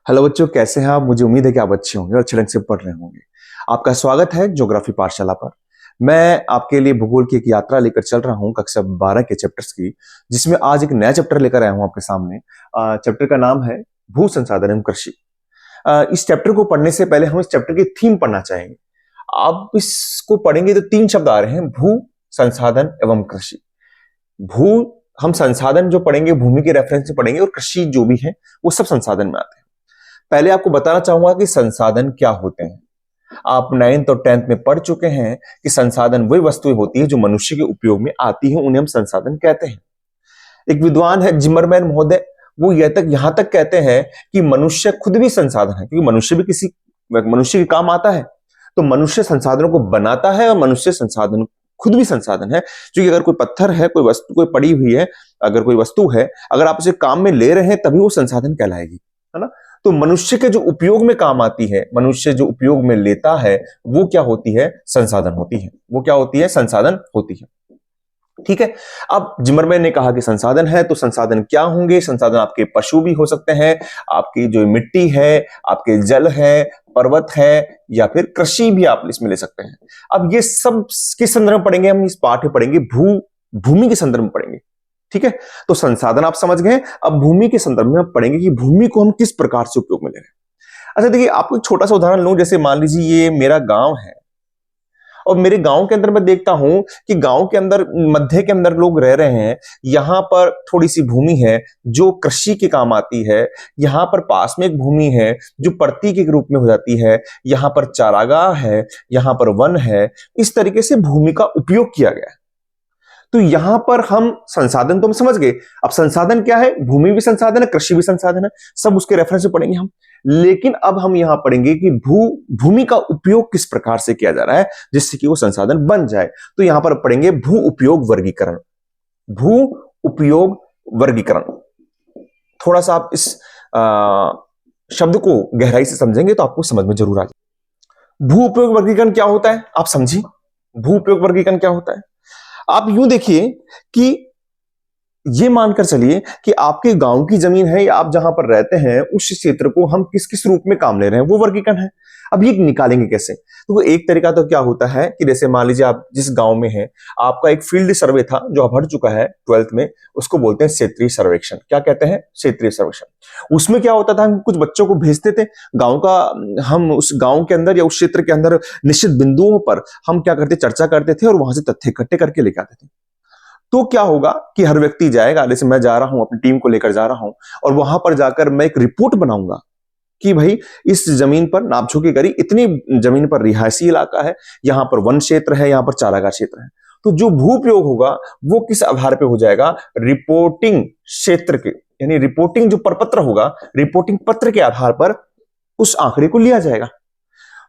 Hello बच्चों, कैसे हैं आप। मुझे उम्मीद है कि आप अच्छे होंगे और अच्छे ढंग से पढ़ रहे होंगे। आपका स्वागत है ज्योग्राफी पाठशाला पर। मैं आपके लिए भूगोल की एक यात्रा लेकर चल रहा हूं कक्षा 12 के चैप्टर्स की, जिसमें आज एक नया चैप्टर लेकर आया हूं आपके सामने। चैप्टर का नाम है भू संसाधन एवं कृषि। इस चैप्टर को पढ़ने से पहले हम इस चैप्टर की थीम पढ़ना चाहेंगे। आप इसको पढ़ेंगे तो तीन शब्द आ रहे हैं: भू, संसाधन एवं कृषि। भू, हम संसाधन जो पढ़ेंगे भूमि के रेफरेंस से पढ़ेंगे, और कृषि जो भी है वो सब संसाधन में आते हैं। पहले आपको बताना चाहूंगा कि संसाधन क्या होते हैं। आप 9th और 10th में पढ़ चुके हैं कि संसाधन वही वस्तुएं होती है जो मनुष्य के उपयोग में आती है, उन्हें हम संसाधन कहते हैं। एक विद्वान है जिमरमैन महोदय, वो यहां तक कहते हैं कि मनुष्य खुद भी संसाधन है, क्योंकि मनुष्य के काम आता है। तो मनुष्य संसाधनों को बनाता है और मनुष्य संसाधन खुद भी संसाधन है। क्योंकि अगर कोई पत्थर है, कोई वस्तु कोई पड़ी हुई है, अगर कोई वस्तु है, अगर आप उसे काम में ले रहे हैं तभी वो संसाधन कहलाएगी, है ना। तो मनुष्य के जो उपयोग में काम आती है, मनुष्य जो उपयोग में लेता है, वो क्या होती है? संसाधन होती है। वो क्या होती है? संसाधन होती है। ठीक है। अब जिमरमैन ने कहा कि संसाधन है, तो संसाधन क्या होंगे? संसाधन आपके पशु भी हो सकते हैं, आपकी जो मिट्टी है, आपके जल है, पर्वत है, या फिर कृषि भी आप इसमें ले सकते हैं। अब ये सब किस संदर्भ में पढ़ेंगे? हम इस पाठ में पढ़ेंगे भूमि के संदर्भ में पढ़ेंगे। ठीक है। तो संसाधन आप समझ गए। अब भूमि के संदर्भ में हम पढ़ेंगे कि भूमि को हम किस प्रकार से उपयोग में ले रहे हैं। अच्छा देखिए, आपको एक छोटा सा उदाहरण लूं। जैसे मान लीजिए ये मेरा गांव है, और मेरे गांव के अंदर मैं देखता हूं कि गांव के अंदर मध्य के अंदर लोग रह रहे हैं। यहां पर थोड़ी सी भूमि है जो कृषि के काम आती है। यहां पर पास में एक भूमि है जो पर्ती के रूप में हो जाती है। यहां पर चारागाह है, यहां पर वन है। इस तरीके से भूमि का उपयोग किया गया है। तो यहां पर हम संसाधन तो हम समझ गए। अब संसाधन क्या है? भूमि भी संसाधन है, कृषि भी संसाधन है, सब उसके रेफरेंस से पढ़ेंगे हम। लेकिन अब हम यहां पढ़ेंगे कि भूमि का उपयोग किस प्रकार से किया जा रहा है जिससे कि वो संसाधन बन जाए। तो यहां पर पढ़ेंगे भू उपयोग वर्गीकरण। भू उपयोग वर्गीकरण। थोड़ा सा आप इस शब्द को गहराई से समझेंगे तो आपको समझ में जरूर आ जाए। भू उपयोग वर्गीकरण क्या होता है, आप समझिए। भू उपयोग वर्गीकरण क्या होता है? आप यूं देखिए कि ये मानकर चलिए कि आपके गांव की जमीन है, या आप जहां पर रहते हैं उस क्षेत्र को हम किस किस रूप में काम ले रहे हैं, वो वर्गीकरण है। अब ये निकालेंगे कैसे? तो एक तरीका तो क्या होता है कि जैसे मान लीजिए आप जिस गांव में हैं, आपका एक फील्ड सर्वे था जो अब हट चुका है 12th में, उसको बोलते हैं क्षेत्रीय सर्वेक्षण। क्या कहते हैं? क्षेत्रीय सर्वेक्षण। उसमें क्या होता था, हम कुछ बच्चों को भेजते थे गांव का, हम उस गांव के अंदर या उस क्षेत्र के अंदर निश्चित बिंदुओं पर हम क्या करते, चर्चा करते थे और वहां से तथ्य इकट्ठे करके लेके आते थे। तो क्या होगा कि हर व्यक्ति जाएगा, जैसे मैं जा रहा हूं, अपनी टीम को लेकर जा रहा हूं, और वहां पर जाकर मैं एक रिपोर्ट बनाऊंगा कि भाई इस जमीन पर नापछोकी करी, इतनी जमीन पर रिहायशी इलाका है, यहां पर वन क्षेत्र है, यहां पर चारागाह क्षेत्र है। तो जो भू उपयोग होगा वो किस आधार पे हो जाएगा? रिपोर्टिंग क्षेत्र के, यानी रिपोर्टिंग जो प्रपत्र होगा, रिपोर्टिंग पत्र के आधार पर उस आंकड़े को लिया जाएगा।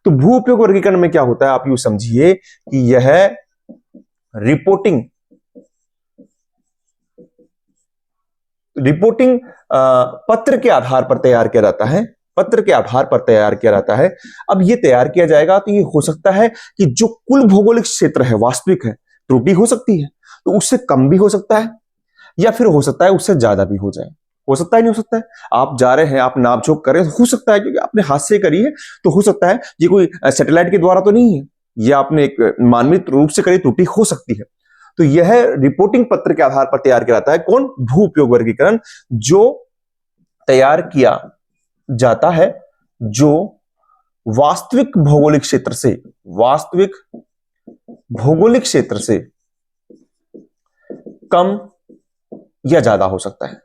तो भू उपयोग वर्गीकरण में क्या होता है, आप यूं समझिए कि यह रिपोर्टिंग रिपोर्टिंग पत्र के आधार पर तैयार किया जाता है। पत्र के आधार पर तैयार किया जाता है। अब ये तैयार किया जाएगा तो ये हो सकता है कि जो कुल भौगोलिक क्षेत्र है, वास्तविक है, त्रुटि हो सकती है, तो उससे कम भी हो सकता है, या फिर हो सकता है उससे ज्यादा भी हो जाए। हो सकता है, नहीं हो सकता है। आप जा रहे हैं, आप नापझोंक कर रहे हैं, हो सकता है क्योंकि आपने हाथ से करी है, तो हो सकता है ये कोई सैटेलाइट के द्वारा तो नहीं है, ये आपने एक मानवीय रूप से करी त्रुटि हो सकती है। तो यह रिपोर्टिंग पत्र के आधार पर तैयार किया जाता है। कौन? भू उपयोग वर्गीकरण, जो तैयार किया जाता है जो वास्तविक भौगोलिक क्षेत्र से, वास्तविक भौगोलिक क्षेत्र से कम या ज्यादा हो सकता है,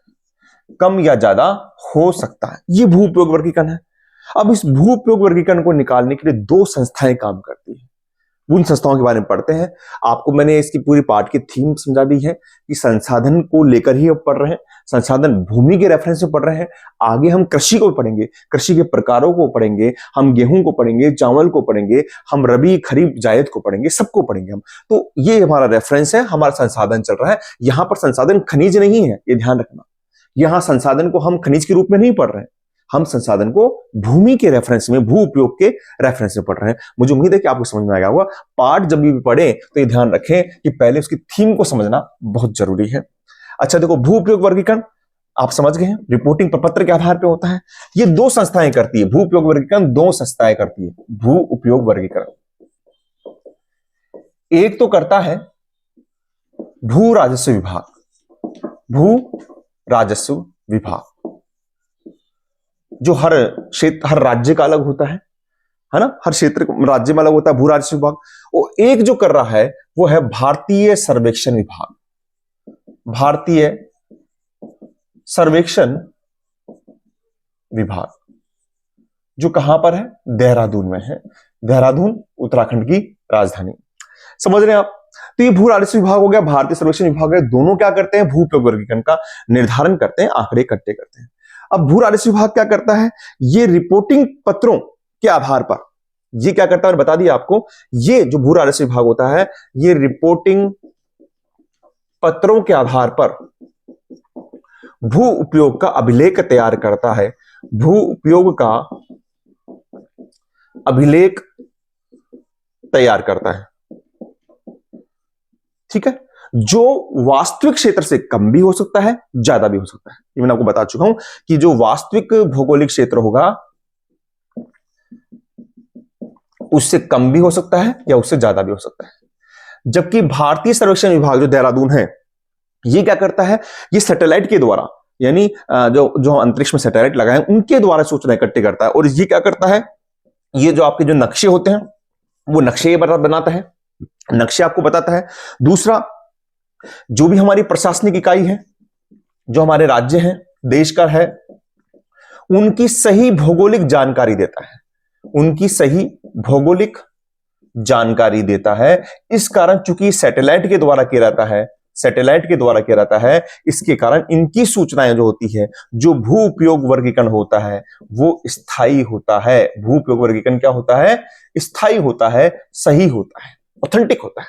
कम या ज्यादा हो सकता है। यह भू उपयोग वर्गीकरण है। अब इस भू उपयोग वर्गीकरण को निकालने के लिए दो संस्थाएं काम करती है। उन संस्थाओं के बारे में पढ़ते हैं। आपको मैंने इसकी पूरी पाठ की थीम समझा दी है कि संसाधन को लेकर ही अब पढ़ रहे हैं, संसाधन भूमि के रेफरेंस से पढ़ रहे हैं। आगे हम कृषि को पढ़ेंगे, कृषि के प्रकारों को पढ़ेंगे, हम गेहूं को पढ़ेंगे, चावल को पढ़ेंगे, हम रबी खरीफ जायद को पढ़ेंगे, सबको पढ़ेंगे हम। तो ये हमारा रेफरेंस है, हमारा संसाधन चल रहा है। यहां पर संसाधन खनिज नहीं है, ये ध्यान रखना। यहां संसाधन को हम खनिज के रूप में नहीं पढ़ रहे हैं, हम संसाधन को भूमि के रेफरेंस में, भू उपयोग के रेफरेंस में पढ़ रहे हैं। मुझे उम्मीद है कि आपको समझ में आ गया होगा। पाठ जब भी पढ़े तो ये ध्यान रखें कि पहले उसकी थीम को समझना बहुत जरूरी है। अच्छा देखो, भू उपयोग वर्गीकरण, आप समझ गए हैं, रिपोर्टिंग प्रपत्र के आधार पे होता है। ये दो संस्थाएं करती है, भू उपयोग वर्गीकरण दो संस्थाएं करती है। भू उपयोग वर्गीकरण एक तो करता है भू राजस्व विभाग, भू राजस्व विभाग जो हर क्षेत्र, हर राज्य का अलग होता है ना, हर क्षेत्र राज्य में अलग होता है भू राजस्व विभाग। वो एक जो कर रहा है वो है भारतीय सर्वेक्षण विभाग, भारतीय सर्वेक्षण विभाग, जो कहां पर है, देहरादून में है। देहरादून उत्तराखंड की राजधानी। समझ रहे हैं आप? तो ये भू राजस्व विभाग हो गया, भारतीय सर्वेक्षण विभाग है, दोनों क्या करते हैं, भू उपयोग वर्गीकरण का निर्धारण करते हैं, आंकड़े इकट्ठे करते हैं। अब भू राजस्व विभाग क्या करता है, ये रिपोर्टिंग पत्रों के आधार पर, ये क्या करता है बता दिया आपको, ये जो भू राजस्व विभाग होता है ये रिपोर्टिंग पत्रों के आधार पर भू उपयोग का अभिलेख तैयार करता है, भू उपयोग का अभिलेख तैयार करता है। ठीक है, जो वास्तविक क्षेत्र से कम भी हो सकता है, ज्यादा भी हो सकता है। ये मैंने आपको बता चुका हूं कि जो वास्तविक भौगोलिक क्षेत्र होगा उससे कम भी हो सकता है या उससे ज्यादा भी हो सकता है। जबकि भारतीय सर्वेक्षण विभाग जो देहरादून है, ये क्या करता है, ये सैटेलाइट के द्वारा, यानी जो अंतरिक्ष में सैटेलाइट लगाए हैं उनके द्वारा सूचना इकट्ठी करता है। और ये क्या करता है, ये जो आपके जो नक्शे होते हैं वो नक्शे बनाता है, नक्शे आपको बताता है। दूसरा, जो भी हमारी प्रशासनिक इकाई है, जो हमारे राज्य हैं, देश का है, उनकी सही भौगोलिक जानकारी देता है, उनकी सही भौगोलिक जानकारी देता है। इस कारण चूंकि सैटेलाइट के द्वारा किया जाता है, सैटेलाइट के द्वारा किया जाता है, इसके कारण इनकी सूचनाएं जो होती है, जो भू उपयोग वर्गीकरण होता है वो स्थायी होता है। भू उपयोग वर्गीकरण क्या होता है, स्थायी होता है, सही होता है, ऑथेंटिक होता है।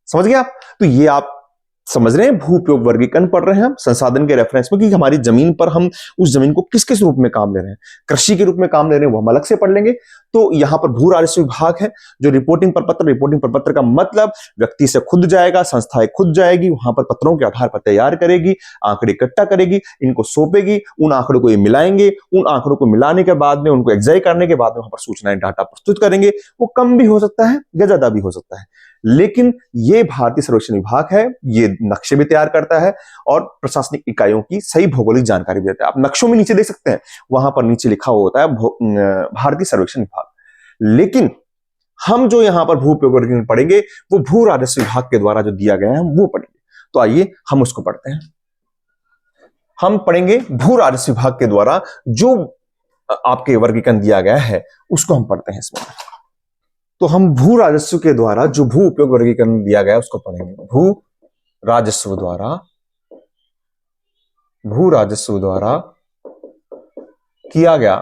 समझ गए आप? तो ये आप समझ रहे हैं, भू उपयोग वर्गीकरण पढ़ रहे हैं हम संसाधन के रेफरेंस में, कि हमारी जमीन पर हम उस जमीन को किस किस रूप में काम ले रहे हैं, कृषि के रूप में काम ले रहे हैं, वो हम अलग से पढ़ लेंगे। तो यहां पर भू राजस्व विभाग है जो रिपोर्टिंग प्रपत्र, रिपोर्टिंग प्रपत्र का मतलब व्यक्ति से खुद जाएगा, संस्थाएं खुद जाएगी, वहां पर पत्रों के आधार पर तैयार करेगी, आंकड़े इकट्ठा करेगी, इनको सौंपेगी, उन आंकड़ों को ये मिलाएंगे, उन आंकड़ों को मिलाने के बाद में उनको एग्जाइन करने के बाद में वहां पर सूचनाएं डाटा प्रस्तुत करेंगे। वो कम भी हो सकता है या ज्यादा भी हो सकता है, लेकिन ये भारतीय सर्वेक्षण विभाग है, ये नक्शे भी तैयार करता है और प्रशासनिक इकाइयों की सही भौगोलिक जानकारी भी देता है। आप नक्शों में नीचे देख सकते हैं, वहां पर नीचे लिखा हुआ होता है भारतीय सर्वेक्षण विभाग। लेकिन हम जो यहां पर भू उपयोग वर्गीकरण पढ़ेंगे वो भू राजस्व विभाग के द्वारा जो दिया गया है हम वो पढ़ेंगे। तो आइए हम उसको पढ़ते हैं। हम पढ़ेंगे भू राजस्व विभाग के द्वारा जो आपके वर्गीकरण दिया गया है उसको हम पढ़ते हैं इसमें। तो हम भू राजस्व के द्वारा जो भू उपयोग वर्गीकरण दिया गया है उसको पढ़ेंगे। भू राजस्व द्वारा किया गया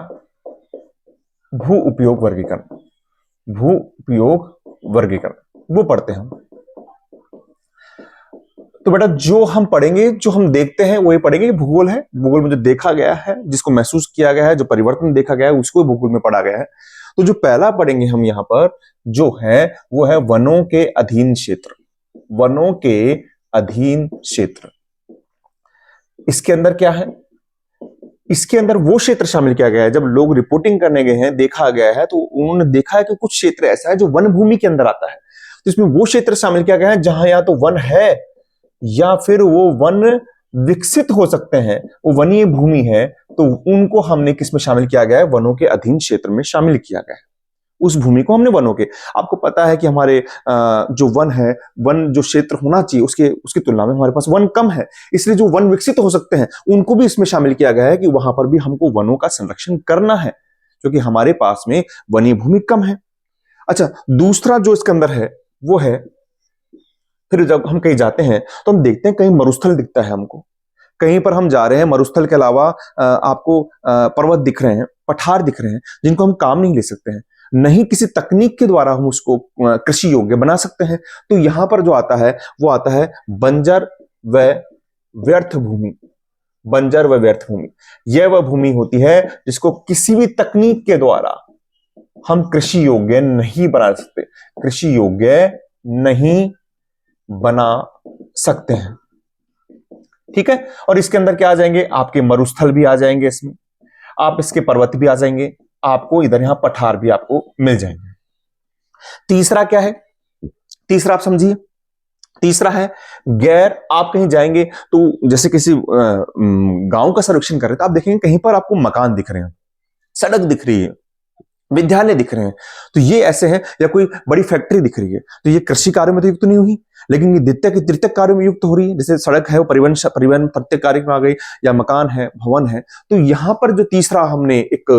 भू उपयोग वर्गीकरण, भू उपयोग वर्गीकरण वो पढ़ते हैं। तो बेटा जो हम पढ़ेंगे, जो हम देखते हैं वही पढ़ेंगे। भूगोल है, भूगोल में जो देखा गया है, जिसको महसूस किया गया है, जो परिवर्तन देखा गया है उसको भूगोल में पढ़ा गया है। तो जो पहला पढ़ेंगे हम यहां पर जो है वो है वनों के अधीन क्षेत्र, वनों के अधीन क्षेत्र। इसके अंदर क्या है, इसके अंदर वो क्षेत्र शामिल किया गया है, जब लोग रिपोर्टिंग करने गए हैं देखा गया है तो उन्होंने देखा है कि कुछ क्षेत्र ऐसा है जो वन भूमि के अंदर आता है। तो इसमें वो क्षेत्र शामिल किया गया है जहां या तो वन है या फिर वो वन विकसित हो सकते हैं, वो वनीय भूमि है, तो उनको हमने किस में शामिल किया गया है, वनों के अधीन क्षेत्र में शामिल किया गया है। उस भूमि को हमने वनों के, आपको पता है कि हमारे जो वन है, वन जो क्षेत्र होना चाहिए उसकी तुलना में हमारे पास वन कम है, इसलिए जो वन विकसित हो सकते हैं उनको भी इसमें शामिल किया गया है कि वहां पर भी हमको वनों का संरक्षण करना है क्योंकि हमारे पास में वनीय भूमि कम है। अच्छा, दूसरा जो इसके अंदर है वो है, फिर जब हम कहीं जाते हैं तो हम देखते हैं कहीं मरुस्थल दिखता है हमको, कहीं पर हम जा रहे हैं, मरुस्थल के अलावा आपको पर्वत दिख रहे हैं, पठार दिख रहे हैं जिनको हम काम नहीं ले सकते हैं, नहीं किसी तकनीक के द्वारा हम उसको कृषि योग्य बना सकते हैं। तो यहां पर जो आता है वो आता है बंजर व व्यर्थ भूमि। बंजर व व्यर्थ भूमि यह वह भूमि होती है जिसको किसी भी तकनीक के द्वारा हम कृषि योग्य नहीं बना सकते, कृषि योग्य नहीं बना सकते हैं। ठीक है। और इसके अंदर क्या आ जाएंगे, आपके मरुस्थल भी आ जाएंगे, इसमें आप इसके पर्वत भी आ जाएंगे, आपको इधर यहां पठार भी आपको मिल जाएंगे। तीसरा क्या है, तीसरा आप समझिए, तीसरा है गैर, आप कहीं जाएंगे तो जैसे किसी गांव का सर्वेक्षण कर रहे हैं तो आप देखेंगे कहीं पर आपको मकान दिख रहे हैं, सड़क दिख रही है, विद्यालय दिख रहे हैं, तो ये ऐसे हैं, या कोई बड़ी फैक्ट्री दिख रही है, तो ये कृषि कार्यों में तो युक्त नहीं हुई, लेकिन ये द्वितीयक तृतीयक कार्यों में युक्त हो रही है। जैसे सड़क है वो परिवहन प्रत्येक कार्य में आ गई, या मकान है, भवन है। तो यहां पर जो तीसरा हमने एक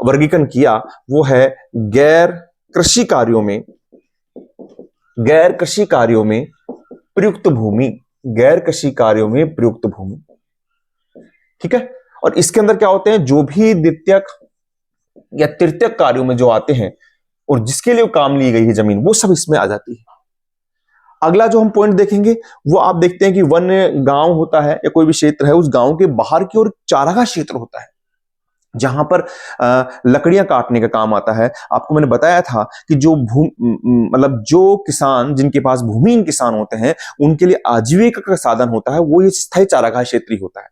वर्गीकरण किया वो है गैर कृषि कार्यों में, गैर कृषि कार्यों में प्रयुक्त भूमि, गैर कृषि कार्यों में प्रयुक्त भूमि। ठीक है। और इसके अंदर क्या होते हैं, जो भी द्वितीयक या तृतीयक कार्यों में जो आते हैं और जिसके लिए काम ली गई है जमीन, वो सब इसमें आ जाती है। अगला जो हम पॉइंट देखेंगे वो आप देखते हैं कि वन गांव होता है या कोई भी क्षेत्र है, उस गांव के बाहर की ओर चारागाह क्षेत्र होता है, जहां पर लकड़ियां काटने का काम आता है। आपको मैंने बताया था कि जो मतलब जो किसान, जिनके पास भूमिहीन किसान होते हैं, उनके लिए आजीविका का साधन होता है वो ये स्थायी चारागाह क्षेत्र ही होता है।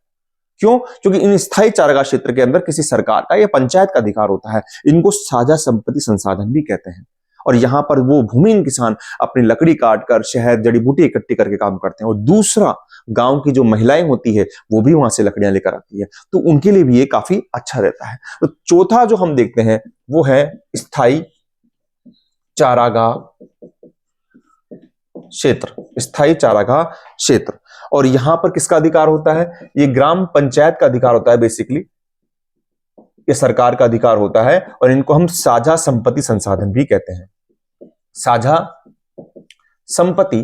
क्यों? क्योंकि इन स्थायी चारागाह क्षेत्र के अंदर किसी सरकार का या पंचायत का अधिकार होता है। इनको साझा संपत्ति संसाधन भी कहते हैं। और यहां पर वो भूमिहीन किसान अपनी लकड़ी काटकर शहद जड़ी बूटी इकट्ठी करके काम करते हैं, और दूसरा गांव की जो महिलाएं होती है वो भी वहां से लकड़ियां लेकर आती है, तो उनके लिए भी ये काफी अच्छा रहता है। तो चौथा जो हम देखते हैं वो है स्थायी चारागाह क्षेत्र, स्थायी चारागाह क्षेत्र। और यहां पर किसका अधिकार होता है, ये ग्राम पंचायत का अधिकार होता है बेसिकली, ये सरकार का अधिकार होता है, और इनको हम साझा संपत्ति संसाधन भी कहते हैं, साझा संपत्ति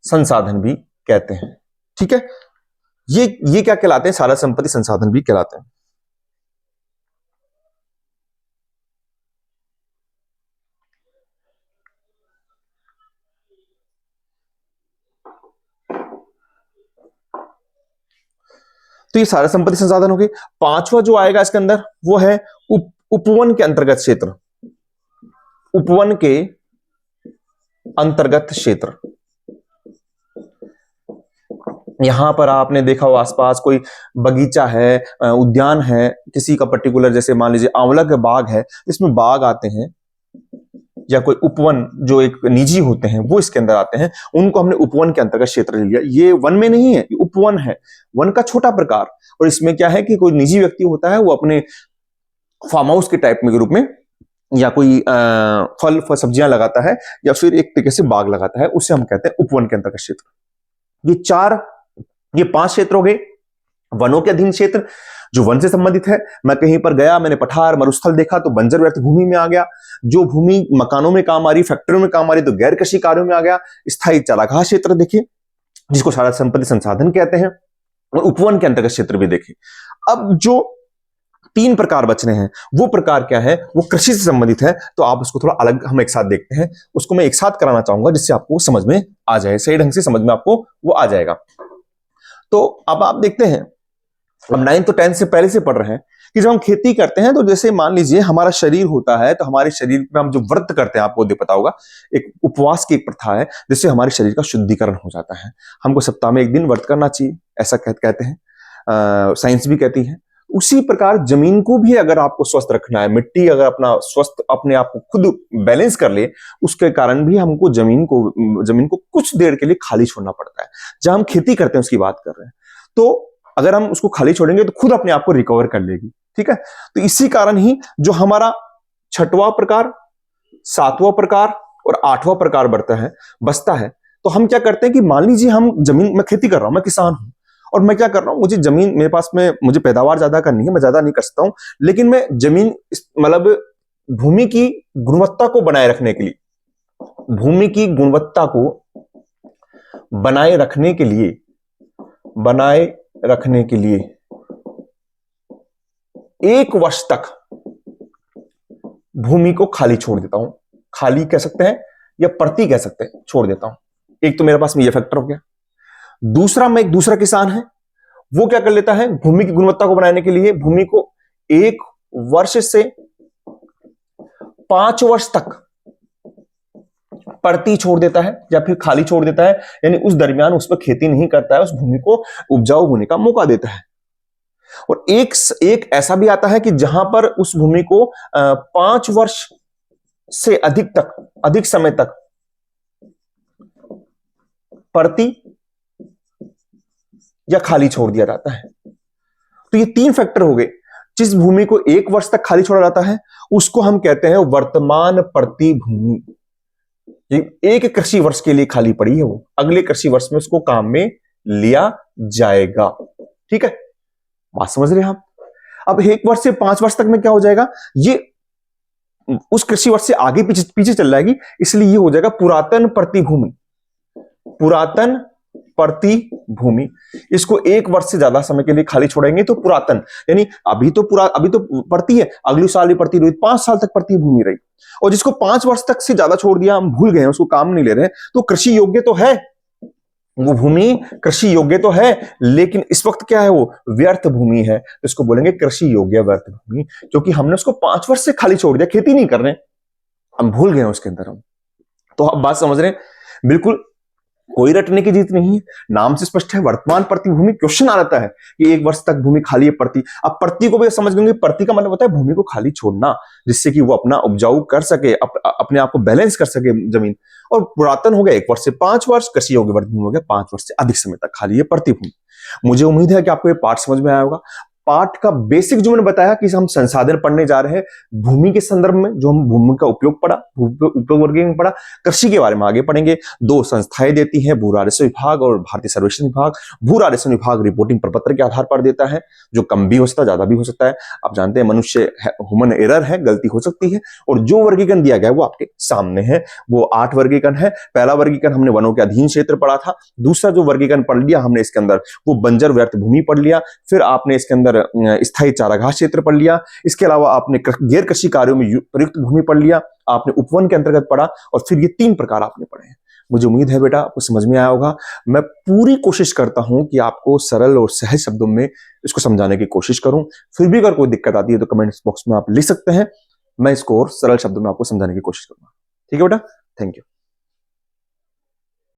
संसाधन भी कहते हैं। ठीक है। ये क्या कहलाते हैं, साझा संपत्ति संसाधन भी कहलाते हैं। तो ये सारा संपत्ति संसाधन हो गए। पांचवा जो आएगा इसके अंदर वो है उपवन के अंतर्गत क्षेत्र, उपवन के अंतर्गत क्षेत्र। यहां पर आपने देखा हो आसपास कोई बगीचा है, उद्यान है किसी का पर्टिकुलर, जैसे मान लीजिए आंवला का बाग है, इसमें बाग आते हैं, या कोई उपवन जो एक निजी होते हैं वो इसके अंदर आते हैं, उनको हमने उपवन के अंतर्गत क्षेत्र ले लिया। ये वन में नहीं है, ये उपवन है, वन का छोटा प्रकार। और इसमें क्या है कि कोई निजी व्यक्ति होता है, वो अपने फार्म हाउस के टाइप में के रूप में या कोई फल सब्जियां लगाता है, या फिर एक तरीके से बाग लगाता है, उसे हम कहते हैं उपवन के अंतर्गत क्षेत्र। ये 5 क्षेत्र हो गए वनों के अधीन क्षेत्र, जो वन से संबंधित है। मैं कहीं पर गया, मैंने पठार मरुस्थल देखा तो बंजर व्यर्थ भूमि में आ गया। जो भूमि मकानों में काम आ रही, फैक्ट्रियों में काम आ रही, तो गैर कृषि कार्यों में आ गया। स्थायी चारागाह क्षेत्र देखिए, जिसको साझा संपत्ति संसाधन कहते हैं, और उपवन के अंतर्गत क्षेत्र भी देखे। अब जो 3 प्रकार बच रहे हैं वो प्रकार क्या है, वो कृषि से संबंधित है, तो आप उसको थोड़ा अलग हम एक साथ देखते हैं। उसको मैं एक साथ कराना चाहूंगा जिससे आपको समझ में आ जाए, सही ढंग से समझ में आपको वो आ जाएगा। तो अब आप देखते हैं, अब 9th तो 10th से पहले से पढ़ रहे हैं कि जब हम खेती करते हैं तो जैसे मान लीजिए हमारा शरीर होता है, तो हमारे शरीर में हम जो व्रत करते हैं, आपको पता होगा, एक उपवास की एक प्रथा है जिससे हमारे शरीर का शुद्धिकरण हो जाता है। हमको सप्ताह में 1 दिन व्रत करना चाहिए, ऐसा कहते हैं, साइंस भी कहती है। उसी प्रकार जमीन को भी अगर आपको स्वस्थ रखना है, मिट्टी अगर अपना स्वस्थ अपने आप को खुद बैलेंस कर ले, उसके कारण भी हमको जमीन को कुछ देर के लिए खाली छोड़ना पड़ता है। जहां हम खेती करते हैं उसकी बात कर रहे हैं, तो अगर हम उसको खाली छोड़ेंगे तो खुद अपने आप को रिकवर कर लेगी। ठीक है। तो इसी कारण ही जो हमारा 6वां प्रकार, 7वां प्रकार और 8वां प्रकार बचता है, तो हम क्या करते हैं कि मान लीजिए हम जमीन में खेती कर रहा हूं, मैं किसान हूं, और मैं क्या कर रहा हूं, मुझे जमीन मेरे पास में, मुझे पैदावार ज्यादा करनी है, मैं ज्यादा नहीं कर सकता हूं, लेकिन मैं जमीन मतलब भूमि की गुणवत्ता को बनाए रखने के लिए, भूमि की गुणवत्ता को बनाए रखने के लिए 1 वर्ष तक भूमि को खाली छोड़ देता हूं। खाली कह सकते हैं या प्रति कह सकते हैं, छोड़ देता हूं। एक तो मेरे पास में ये फैक्टर हो गया। दूसरा, मैं एक दूसरा किसान है, वो क्या कर लेता है, भूमि की गुणवत्ता को बनाने के लिए भूमि को 1 वर्ष से 5 वर्ष तक पड़ती छोड़ देता है या फिर खाली छोड़ देता है, यानी उस दरमियान उस पर खेती नहीं करता है, उस भूमि को उपजाऊ होने का मौका देता है। और एक ऐसा भी आता है कि जहां पर उस भूमि को 5 वर्ष से अधिक समय तक पड़ती या खाली छोड़ दिया जाता है। तो ये 3 फैक्टर हो गए। जिस भूमि को 1 वर्ष तक खाली छोड़ा जाता है उसको हम कहते हैं वर्तमान पड़ती भूमि। एक कृषि वर्ष के लिए खाली पड़ी है, वो अगले कृषि वर्ष में उसको काम में लिया जाएगा। ठीक है, बात समझ रहे हैं आप? अब 1 वर्ष से 5 वर्ष तक में क्या हो जाएगा, ये उस कृषि वर्ष से आगे पीछे चल जाएगी, इसलिए ये हो जाएगा पुरातन पड़ती भूमि। पुरातन पड़ती भूमि, इसको 1 वर्ष से ज्यादा समय के लिए खाली छोड़ेंगे तो पुरातन, यानी अभी तो पड़ती है, अगले साल भी पड़ती रही, 5 साल तक पड़ती भूमि रही। और जिसको 5 वर्ष तक से ज्यादा छोड़ दिया, हम भूल गए, उसको काम नहीं ले रहे, तो कृषि योग्य तो है, वो भूमि कृषि योग्य तो है, लेकिन इस वक्त क्या है, वो व्यर्थ भूमि है। तो इसको बोलेंगे कृषि योग्य व्यर्थ भूमि, क्योंकि हमने उसको 5 वर्ष से खाली छोड़ दिया, खेती नहीं कर रहे, हम भूल गए उसके अंदर हम। तो आप बात समझ रहे हैं, बिल्कुल कोई रटने की चीज नहीं है, नाम से स्पष्ट है, वर्तमान पड़ती भूमि। क्वेश्चन आ जाता है कि 1 वर्ष तक भूमि खाली है पड़ती, अब पड़ती को भी समझ गए, पड़ती का मतलब होता है भूमि को खाली छोड़ना, जिससे कि वो अपना उपजाऊ कर सके, अपने आप को बैलेंस कर सके जमीन। और पुरातन हो गया 1 वर्ष से 5 वर्ष, कृषि योग्य वर्ग भूमि हो गया 5 वर्ष से अधिक समय तक खाली है पड़ती भूमि। मुझे उम्मीद है कि आपको ये पाठ समझ में आया होगा। पाठ का बेसिक जो मैंने बताया कि हम संसाधन पढ़ने जा रहे हैं भूमि के संदर्भ में, जो हम भूमि का उपयोग पढ़ा, उपयोग वर्गीकरण पढ़ा, कृषि के बारे में आगे पढ़ेंगे। 2 संस्थाएं देती हैं, भू राजस्व विभाग और भारतीय सर्वेक्षण विभाग। भू राजस्व विभाग रिपोर्टिंग प्रपत्र के आधार पर देता है, जो कम भी हो सकता है, ज्यादा भी हो सकता है। आप जानते हैं मनुष्य ह्यूमन एरर है, गलती हो सकती है। और जो वर्गीकरण दिया गया है वो आपके सामने है, वो 8 वर्गीकरण है। पहला वर्गीकरण हमने वनों के अधीन क्षेत्र पढ़ा था। दूसरा जो वर्गीकरण पढ़ लिया हमने इसके अंदर, वो बंजर व्यर्थ भूमि पढ़ लिया। फिर आपने इसके अंदर स्थायी चारागाह क्षेत्र पढ़ लिया। इसके अलावा आपने गैर कृषि कार्यों में प्रयुक्त भूमि पढ़ लिया, आपने उपवन के अंतर्गत पढ़ा, और फिर ये 3 प्रकार आपने पढ़े हैं। मुझे उम्मीद है बेटा आपको समझ में आया होगा। मैं पूरी कोशिश करता हूं कि आपको सरल और सहज शब्दों में इसको समझाने की कोशिश करूं। फिर भी अगर कोई दिक्कत आती है तो कमेंट्स बॉक्स में आप लिख सकते हैं, मैं इसको और सरल शब्दों में आपको समझाने की कोशिश करूंगा। ठीक है बेटा, थैंक यू।